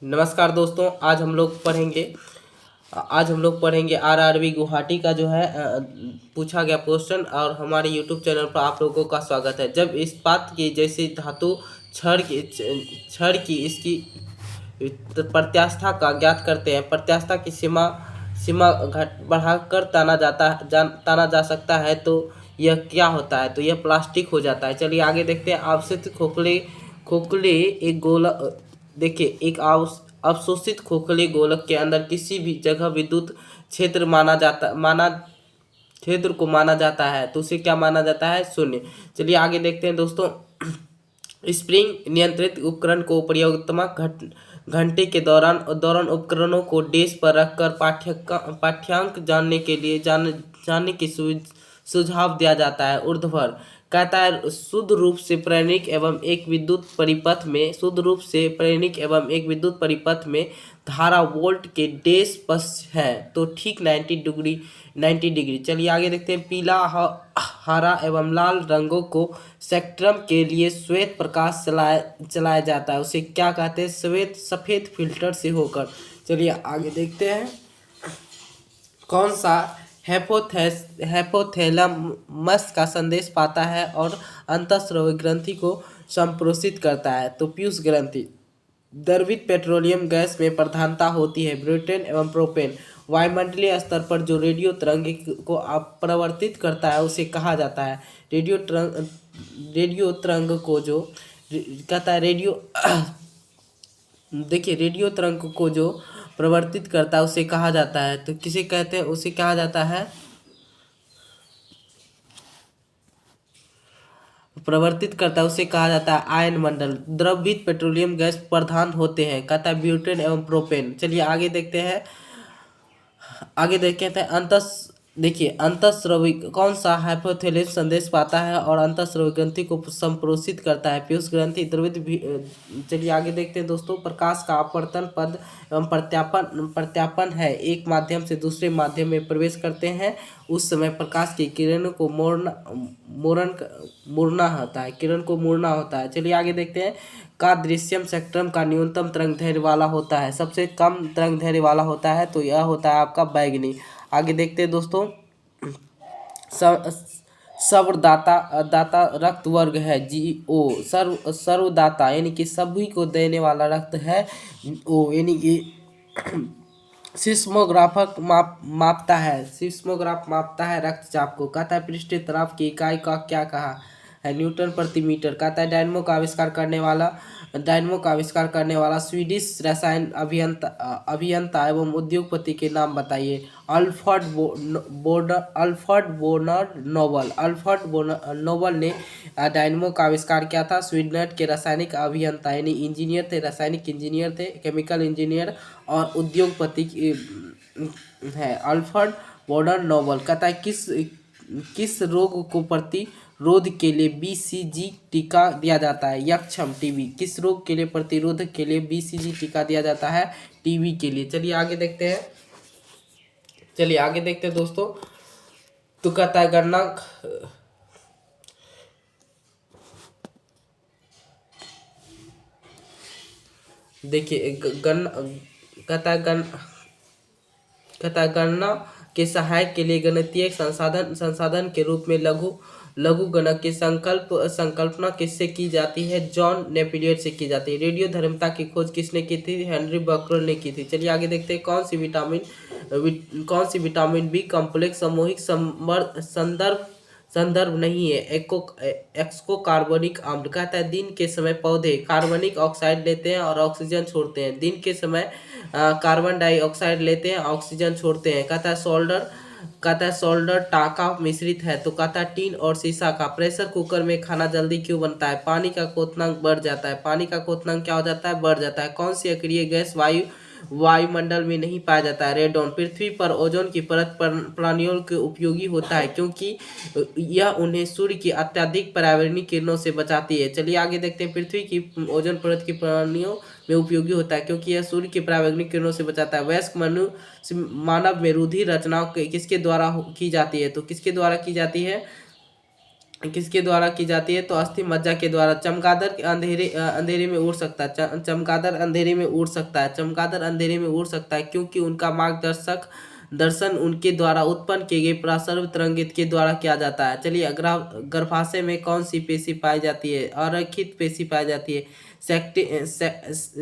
नमस्कार दोस्तों। आज हम लोग पढ़ेंगे आरआरबी गुवाहाटी का जो है पूछा गया क्वेश्चन। और हमारे यूट्यूब चैनल पर आप लोगों का स्वागत है। जब इस्पात की जैसी धातु छड़ की इसकी प्रत्यास्था का ज्ञात करते हैं। प्रत्यास्था की सीमा सीमा घट बढ़ाकर ताना जा सकता है, तो यह क्या होता है? तो यह प्लास्टिक हो जाता है। चलिए आगे देखते हैं। अवशोषित खोखले खोखले एक गोला देखिए एक अवशोषित खोखले गोलक के अंदर किसी भी जगह विद्युत क्षेत्र को माना जाता है, तो उसे क्या माना जाता है? शून्य। चलिए आगे देखते हैं दोस्तों। स्प्रिंग नियंत्रित उपकरण को प्रयोगात्मक घंटे के दौरान उपकरणों को डेस्क पर रखकर पाठ्यांक जानने की सुझाव दिया जाता है। ऊर्ध्वाधर कहता है शुद्ध रूप से प्रेरणिक एवं एक विद्युत परिपथ में धारा वोल्ट के डेश पक्ष है, तो ठीक 90 डिग्री। चलिए आगे देखते हैं। पीला, हरा एवं लाल रंगों को स्पेक्ट्रम के लिए श्वेत प्रकाश चलाया जाता है, उसे क्या कहते हैं? सफेद फिल्टर से होकर। चलिए आगे देखते हैं। कौन सा हैपोथैलेमस का संदेश पाता है और अंतःस्रावी ग्रंथि को संप्रेषित करता है? तो पीयूष ग्रंथि। द्रवित पेट्रोलियम गैस में प्रधानता होती है ब्यूटेन एवं प्रोपेन। वायुमंडलीय स्तर पर जो रेडियो तरंग को अपवर्तित करता है उसे कहा जाता है रेडियो तरंग को जो कहता है रेडियो देखिए रेडियो तरंग को जो प्रवर्तित करता है उसे कहा जाता है, तो किसे कहते हैं? उसे कहा जाता है प्रवर्तित करता है उसे कहा जाता है आयन मंडल। द्रवित पेट्रोलियम गैस प्रधान होते हैं, कहता है ब्यूटेन एवं प्रोपेन। चलिए आगे देखते हैं। अंतःस्रावी कौन सा हाइपोथैलेमस संदेश पाता है और अंतःस्रावी ग्रंथि को संप्रेषित करता है? पीयूष ग्रंथि। चलिए आगे देखते हैं दोस्तों। प्रकाश का अपवर्तन पद एवं प्रत्यापन है। एक माध्यम से दूसरे माध्यम में प्रवेश करते हैं, उस समय प्रकाश की किरण को मोड़ना होता है। चलिए आगे देखते हैं। का दृश्यम स्पेक्ट्रम का न्यूनतम तरंग दैर्ध्य वाला होता है, सबसे कम तरंग दैर्ध्य वाला होता है, तो यह होता है आपका बैगनी। आगे देखते हैं दोस्तों। सर्वदाता रक्त वर्ग है GO। सर्वदाता यानी कि सभी को देने वाला रक्त है O, यानी कि सिस्मोग्राफ मापता है रक्तचाप को। कहता है पृष्ठीय तनाव की इकाई का क्या कहा है? न्यूटन प्रति मीटर। कहता है डायनमो का आविष्कार करने वाला स्वीडिश रसायन अभियंता एवं उद्योगपति के नाम बताइए। अल्फ्रेड नोबल ने डायनमो का आविष्कार किया था। स्वीडन के रासायनिक अभियंता यानी इंजीनियर थे, रासायनिक इंजीनियर थे, केमिकल इंजीनियर और उद्योगपति है अल्फ्रेड वॉर्डर नोबल। कहता है किस रोग को प्रतिरोध के लिए BCG टीका दिया जाता है? यक्षम टीबी। किस रोग के लिए प्रतिरोध के लिए BCG टीका दिया जाता है? टीबी के लिए। चलिए आगे देखते हैं दोस्तों। तो कहता है गणना देखिए कहता है गणना के सहायक के लिए गणितीय संसाधन के रूप में लघु गणक की संकल्पना किससे की जाती है? जॉन नेपियर से की जाती है। रेडियो धर्मिता की खोज किसने की थी? हेनरी बकरल ने की थी। चलिए आगे देखते हैं। कौन सी विटामिन बी कॉम्प्लेक्स सामूहिक संदर्भ नहीं है? एक्सको कार्बनिक अम्ल। कहता है दिन के समय पौधे कार्बनिक ऑक्साइड लेते हैं और ऑक्सीजन छोड़ते हैं, दिन के समय कार्बन डाइऑक्साइड लेते हैं, ऑक्सीजन छोड़ते हैं। कहता है सोल्डर टाका मिश्रित है, तो कहता है टीन और शीशा का। प्रेशर कुकर में खाना जल्दी क्यों बनता है? पानी का क्वथनांक बढ़ जाता है। पानी का क्वथनांक क्या हो जाता है? बढ़ जाता है। कौन सी अक्रिय गैस वायुमंडल में नहीं पाया जाता है? रेडॉन। पृथ्वी पर ओजोन की परत प्राणियों के उपयोगी होता है क्योंकि यह उन्हें सूर्य की अत्यधिक परावर्तनीय किरणों से बचाती है। चलिए आगे देखते हैं। पृथ्वी की ओजोन परत की प्राणियों में उपयोगी होता है क्योंकि यह सूर्य की परावर्तनीय किरणों से बचाता है। वयस्क मानव में रुधिर रचना किसके द्वारा की जाती है? तो किसके द्वारा की जाती है? किसके द्वारा की जाती है? तो अस्थि मज्जा के द्वारा। चमगादड़ अंधेरे में उड़ सकता है। चमगादड़ अंधेरे में उड़ सकता है। चमगादड़ अंधेरे में उड़ सकता है क्योंकि उनका मार्गदर्शक दर्शन उनके द्वारा उत्पन्न किए गए परासर्व तरंगित के द्वारा किया जाता है। चलिए, गर्भाशय में कौन सी पेशी पाई जाती है? अरैखित पेशी पाई जाती है।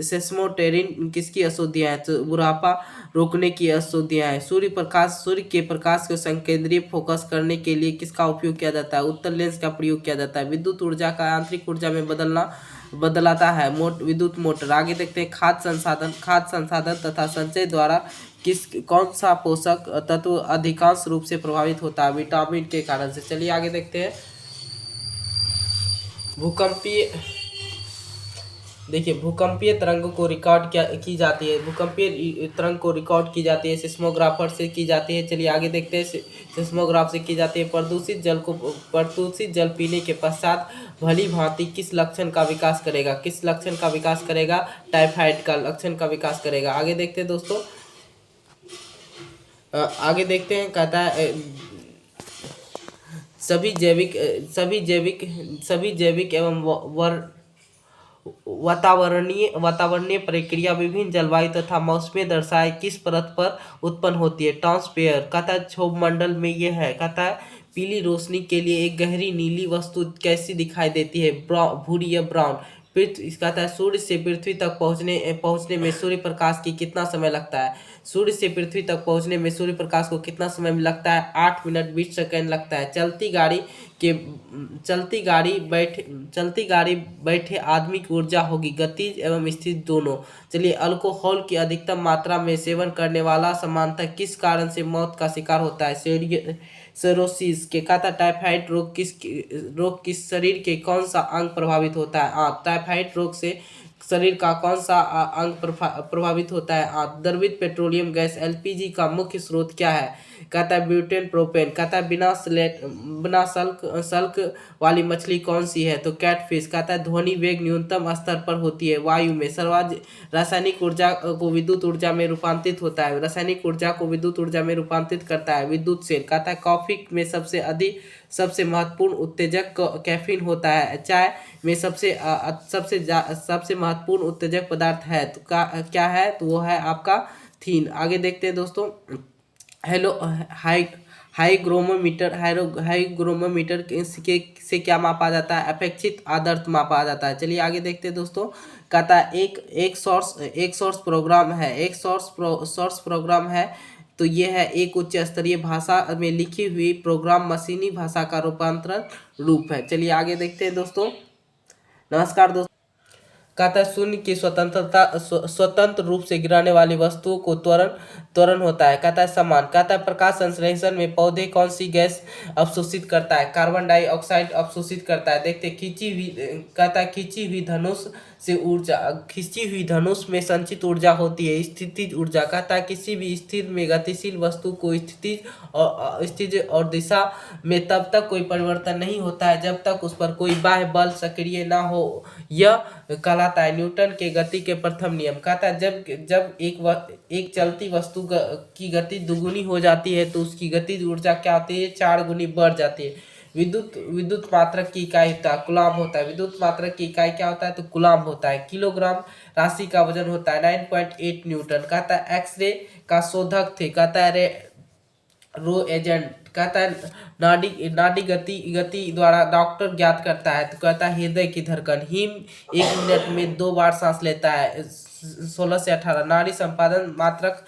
सेस्मोटेरिन किसकी अशुद्धियाँ है? तो बुढ़ापा रोकने की अशुद्धियाँ है। सूर्य के प्रकाश को संकेंद्रीय फोकस करने के लिए किसका उपयोग किया जाता है? उत्तल लेंस का प्रयोग किया जाता है। विद्युत ऊर्जा का आंतरिक ऊर्जा में बदलाता है विद्युत मोटर। आगे देखते हैं, खाद्य संसाधन तथा संचय द्वारा कौन सा पोषक तत्व अधिकांश रूप से प्रभावित होता है? विटामिन के कारण से। चलिए आगे देखते हैं, भूकंपीय देखिए, भूकंपीय तरंगों को रिकॉर्ड की जाती है। भूकंपीय तरंग को रिकॉर्ड की जाती है सिस्मोग्राफर से की जाती है। चलिए आगे देखते हैं, सिस्मोग्राफ से की जाती है। प्रदूषित जल पीने के पश्चात भली भांति किस लक्षण का विकास करेगा? किस लक्षण का विकास करेगा? टाइफाइड का लक्षण का विकास करेगा। आगे देखते हैं दोस्तों, आगे देखते हैं, कहता है सभी जैविक एवं वातावरणीय प्रक्रिया विभिन्न जलवायु तथा मौसमें दर्शाए किस परत पर उत्पन्न होती है? ट्रांसपेयर। कहता है क्षोभ मंडल में यह है। कहता है पीली रोशनी के लिए एक गहरी नीली वस्तु कैसी दिखाई देती है? भूरी या ब्राउन। कहता है सूर्य से पृथ्वी तक पहुंचने में सूर्य प्रकाश की कितना समय लगता है? सूर्य से पृथ्वी तक पहुंचने में सूर्य प्रकाश को कितना समय लगता है? 8 मिनट 20 सेकंड लगता है। चलती गाड़ी बैठे आदमी की ऊर्जा होगी गतिज एवं स्थिर दोनों। चलिए, अल्कोहल की अधिकतम मात्रा में सेवन करने वाला सामान्यतः किस कारण से मौत का शिकार होता है? सिरोसिस के। कहता टाइफाइड रोग किस शरीर के कौन सा अंग प्रभावित होता है? आंत। टाइफाइड रोग से शरीर का कौन सा अंग प्रभावित होता है? आंत। द्रवित पेट्रोलियम गैस एलपीजी का मुख्य स्रोत क्या है? कहता है ब्यूटेन प्रोपेन। कहता है बिना सल्क वाली मछली कौन सी है? तो कैटफिश। कहता है ध्वनि वेग न्यूनतम स्तर पर होती है वायु में। रासायनिक ऊर्जा को विद्युत ऊर्जा में रूपांतरित होता है। रासायनिक ऊर्जा को विद्युत ऊर्जा में रूपांतरित करता है विद्युत सेल। कहता है कॉफी में सबसे महत्वपूर्ण उत्तेजक कैफीन होता है। चाय में सबसे महत्वपूर्ण उत्तेजक पदार्थ है तो क्या है? तो वो है आपका थीन। आगे देखते हैं दोस्तों, हाईग्रोमीटर से क्या मापा जाता है? अपेक्षित आदर्श मापा जाता है। चलिए आगे देखते हैं दोस्तों, कहता है एक सोर्स प्रोग्राम है तो ये है एक उच्च स्तरीय भाषा में लिखी हुई प्रोग्राम मशीनी भाषा का रूपांतरण रूप है। चलिए आगे देखते हैं दोस्तों, नमस्कार दोस्तों। कहता है शून्य की स्वतंत्र रूप से गिराने वाली वस्तुओं को त्वरण होता है। कहता है समान। कहता है प्रकाश संश्लेषण में पौधे कौन सी गैस अवशोषित करता है? कार्बन डाइऑक्साइड अवशोषित करता है। देखते कहता है खींची हुई धनुष में संचित ऊर्जा होती है स्थितिज ऊर्जा। कहता है किसी भी स्थिर में गतिशील वस्तु को स्थितिज और दिशा में तब तक कोई परिवर्तन नहीं होता है जब तक उस पर कोई बाह्य बल सक्रिय ना हो। यह कहलाता है न्यूटन के गति के प्रथम नियम। कहता है जब एक चलती वस्तु की गति दुगुनी हो जाती है तो उसकी गतिज ऊर्जा क्या होती है? 4 गुनी बढ़ जाती है। विद्युत मात्रक की इकाई होता है कूलाम होता है। विद्युत मात्रक की इकाई क्या होता है? तो कूलाम होता है। किलोग्राम राशि का वजन होता है 9.8 न्यूटन। कहता है एक्सरे का शोधक थे। कहता है रो एजेंट। कहता है नाड़ी गति द्वारा डॉक्टर ज्ञात करता है। तो कहता है हृदय की धड़कन। हिम 1 मिनट में 2 बार सांस लेता है। 16 से 18। नाड़ी संपादन मात्रक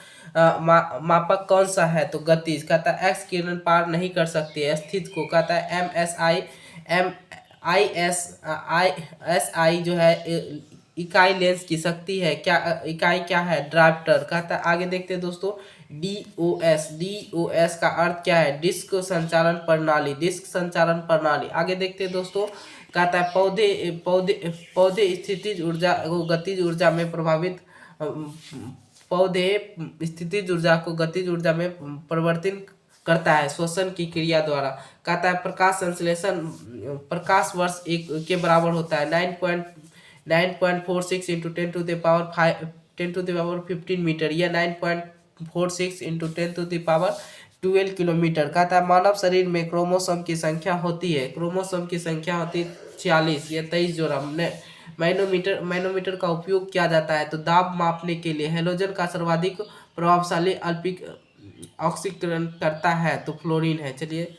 मापक कौन सा है? तो गतिज। कहता है एक्स किरण पार नहीं कर सकती है स्थित को। कहता है एस आई जो है इकाई लेंस की शक्ति है। इकाई क्या है? ड्राफ्टर। कहता है आगे देखते हैं दोस्तों, डीओएस का अर्थ क्या है? डिस्क संचालन प्रणाली। आगे देखते हैं दोस्तों, कहता है पौधे स्थितिज ऊर्जा को गतिज ऊर्जा में परिवर्तित करता है श्वसन की क्रिया द्वारा। कहता है प्रकाश संश्लेषण प्रकाश वर्ष के बराबर होता है 9.46 into 10 to the power 15 metre या 9.46 into 10 to the power 12 kilometre. कहता है मानव शरीर में क्रोमोसोम की संख्या होती है, क्रोमोसोम की संख्या होती है 46 या 23 जोड़ा। मैनोमीटर का उपयोग किया जाता है तो दाब मापने के लिए। हेलोजन का सर्वाधिक प्रभावशाली अल्पिक ऑक्सीकरण करता है तो फ्लोरीन है। चलिए